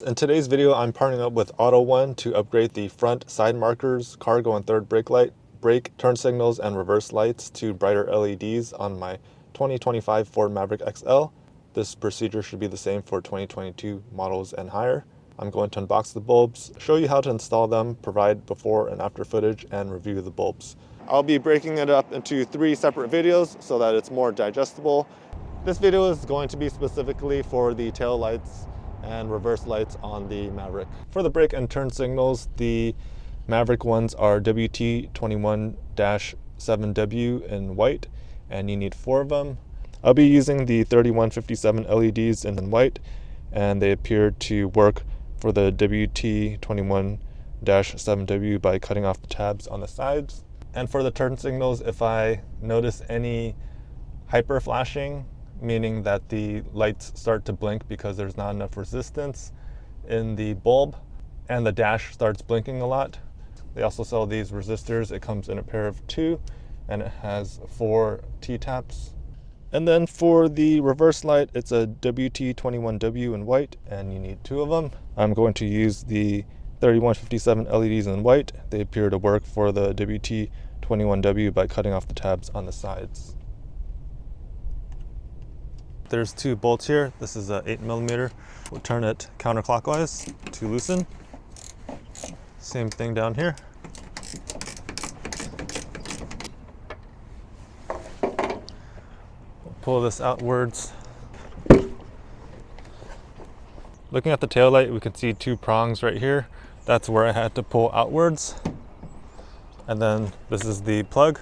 In today's video, I'm partnering up with AutoOne to upgrade the front side markers, cargo and third brake light, brake, turn signals, and reverse lights to brighter LEDs on my 2025 Ford Maverick XL. This procedure should be the same for 2022 models and higher. I'm going to unbox the bulbs, show you how to install them, provide before and after footage, and review the bulbs. I'll be breaking it up into 3 separate videos so that it's more digestible. This video is going to be specifically for the tail lights and reverse lights on the Maverick. For the brake and turn signals, the Maverick ones are WT21-7W in white, and you need 4 of them. I'll be using the 3157 LEDs in white, and they appear to work for the WT21-7W by cutting off the tabs on the sides. And for the turn signals, if I notice any hyperflashing, meaning that the lights start to blink because there's not enough resistance in the bulb and the dash starts blinking a lot. They also sell these resistors. It comes in a pair of 2 and it has 4 T-taps. And then for the reverse light, it's a WT21W in white and you need 2 of them. I'm going to use the 3157 LEDs in white. They appear to work for the WT21W by cutting off the tabs on the sides. There's 2 bolts here. This is a 8mm. We'll turn it counterclockwise to loosen. Same thing down here. We'll pull this outwards. Looking at the tail light, we can see 2 prongs right here. That's where I had to pull outwards. And then this is the plug.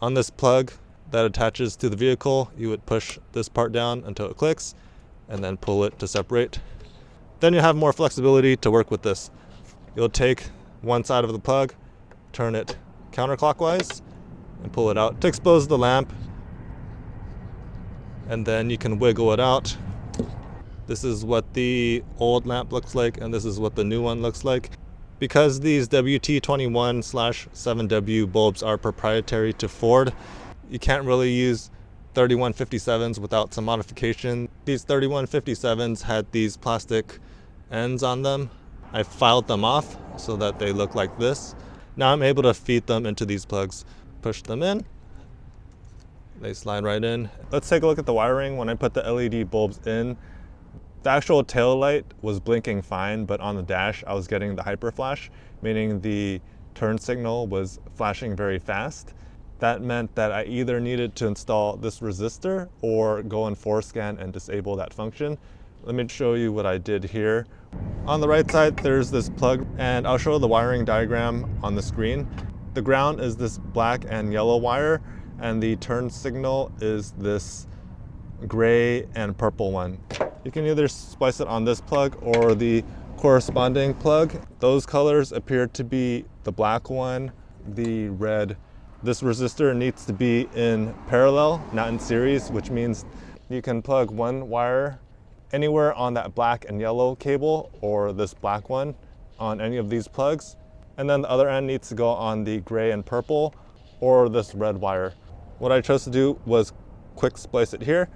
On this plug that attaches to the vehicle, you would push this part down until it clicks and then pull it to separate. Then you have more flexibility to work with this. You'll take one side of the plug, turn it counterclockwise and pull it out to expose the lamp, and then you can wiggle it out. This is what the old lamp looks like and this is what the new one looks like. Because these WT21-7W bulbs are proprietary to Ford, you can't really use 3157s without some modification. These 3157s had these plastic ends on them. I filed them off so that they look like this. Now I'm able to feed them into these plugs. Push them in. They slide right in. Let's take a look at the wiring. When I put the LED bulbs in, the actual tail light was blinking fine, but on the dash I was getting the hyperflash, meaning the turn signal was flashing very fast. That meant that I either needed to install this resistor or go in ForScan and disable that function. Let me show you what I did here. On the right side, there's this plug, and I'll show the wiring diagram on the screen. The ground is this black and yellow wire, and the turn signal is this gray and purple one. You can either splice it on this plug or the corresponding plug. Those colors appear to be the black one, the red. This resistor needs to be in parallel, not in series, which means you can plug one wire anywhere on that black and yellow cable or this black one on any of these plugs. And then the other end needs to go on the gray and purple or this red wire. What I chose to do was quick splice it here.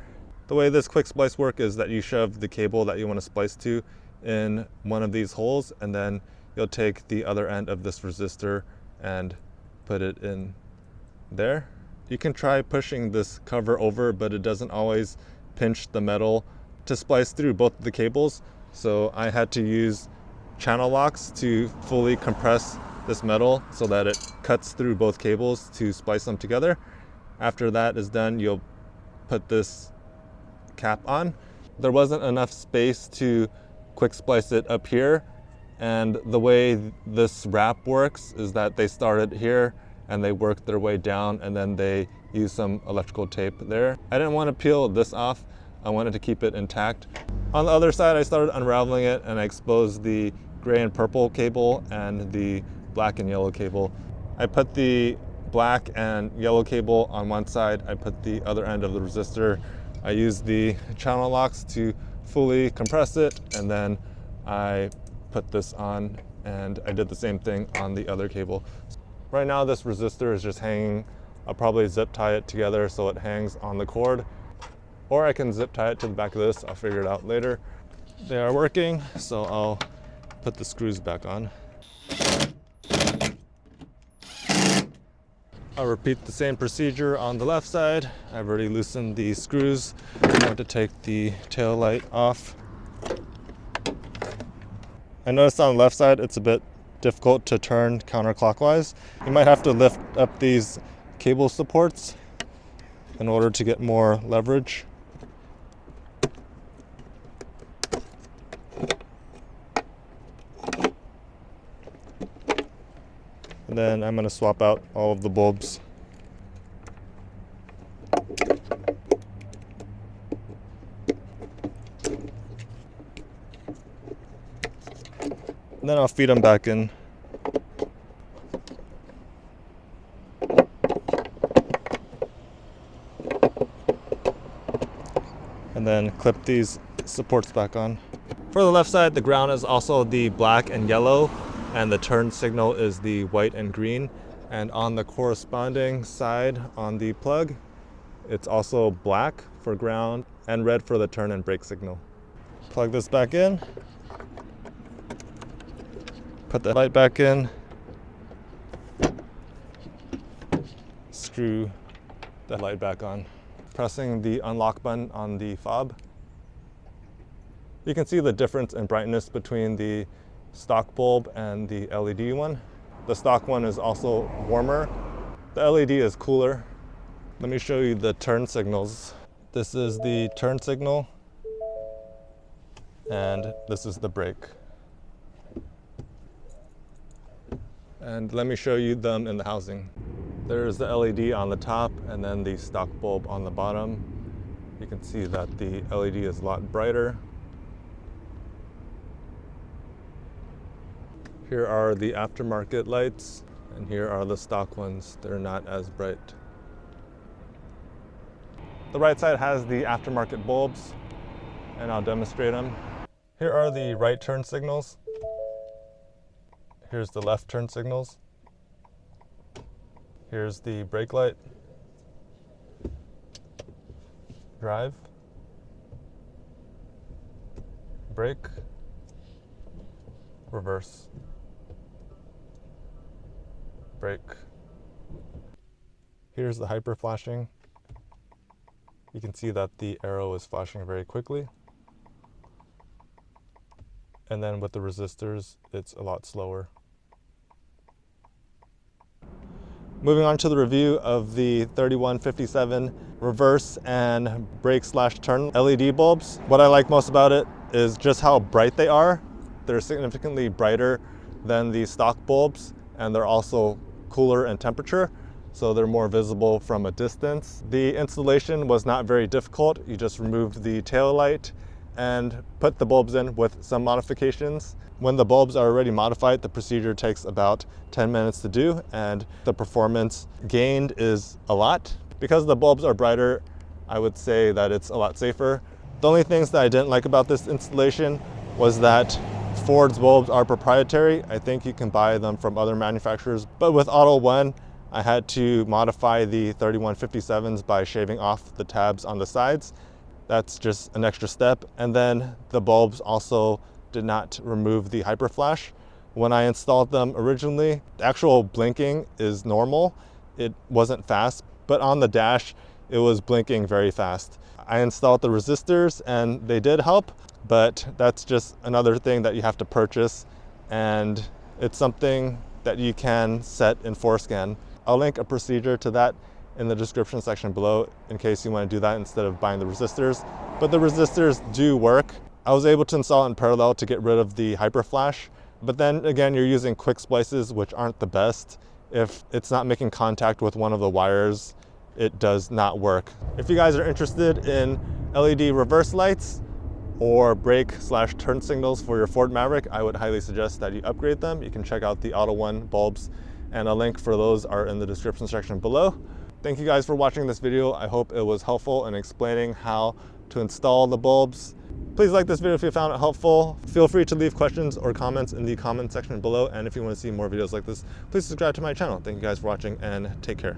The way this quick splice works is that you shove the cable that you want to splice to in one of these holes, and then you'll take the other end of this resistor and put it in there. You can try pushing this cover over, but it doesn't always pinch the metal to splice through both of the cables. So I had to use channel locks to fully compress this metal so that it cuts through both cables to splice them together. After that is done, you'll put this cap on. There wasn't enough space to quick splice it up here, and the way this wrap works is that they started here and they worked their way down and then they use some electrical tape there. I didn't want to peel this off. I wanted to keep it intact. On the other side, I started unraveling it and I exposed the gray and purple cable and the black and yellow cable. I put the black and yellow cable on one side. I put the other end of the resistor. I used the channel locks to fully compress it, and then I put this on and I did the same thing on the other cable. Right now this resistor is just hanging. I'll probably zip tie it together so it hangs on the cord, or I can zip tie it to the back of this. I'll figure it out later. They are working, so I'll put the screws back on. I'll repeat the same procedure on the left side. I've already loosened the screws. I'm going to take the tail light off. I noticed on the left side it's a bit difficult to turn counterclockwise. You might have to lift up these cable supports in order to get more leverage. And then I'm going to swap out all of the bulbs. And then I'll feed them back in. And then clip these supports back on. For the left side, the ground is also the black and yellow, and the turn signal is the white and green. And on the corresponding side on the plug, it's also black for ground and red for the turn and brake signal. Plug this back in. Put the light back in. Screw the light back on. Pressing the unlock button on the fob. You can see the difference in brightness between the stock bulb and the LED one. The stock one is also warmer. The LED is cooler. Let me show you the turn signals. This is the turn signal, and this is the brake. And let me show you them in the housing. There's the LED on the top and then the stock bulb on the bottom. You can see that the LED is a lot brighter. Here are the aftermarket lights, and here are the stock ones. They're not as bright. The right side has the aftermarket bulbs, and I'll demonstrate them. Here are the right turn signals. Here's the left turn signals. Here's the brake light, drive, brake, reverse, brake. Here's the hyper flashing. You can see that the arrow is flashing very quickly. And then with the resistors, it's a lot slower. Moving on to the review of the 3157 reverse and brake/turn LED bulbs. What I like most about it is just how bright they are. They're significantly brighter than the stock bulbs, and they're also cooler in temperature, so they're more visible from a distance. The installation was not very difficult. You just removed the tail light and put the bulbs in with some modifications. When the bulbs are already modified, the procedure takes about 10 minutes to do, and the performance gained is a lot. Because the bulbs are brighter, I would say that it's a lot safer. The only things that I didn't like about this installation was that Ford's bulbs are proprietary. I think you can buy them from other manufacturers, but with AutoOne, I had to modify the 3157s by shaving off the tabs on the sides. That's just an extra step. And then the bulbs also did not remove the hyperflash. When I installed them originally, the actual blinking is normal. It wasn't fast, but on the dash, it was blinking very fast. I installed the resistors and they did help, but that's just another thing that you have to purchase, and it's something that you can set in ForScan. I'll link a procedure to that in the description section below in case you want to do that instead of buying the resistors. But the resistors do work. I was able to install it in parallel to get rid of the hyperflash, but then again, you're using quick splices, which aren't the best. If it's not making contact with one of the wires, it does not work. If you guys are interested in LED reverse lights or brake/turn signals for your Ford Maverick, I would highly suggest that you upgrade them. You can check out the AutoOne bulbs, and a link for those are in the description section below. Thank you guys for watching this video. I hope it was helpful in explaining how to install the bulbs. Please like this video if you found it helpful. Feel free to leave questions or comments in the comment section below. And if you want to see more videos like this, please subscribe to my channel. Thank you guys for watching, and take care.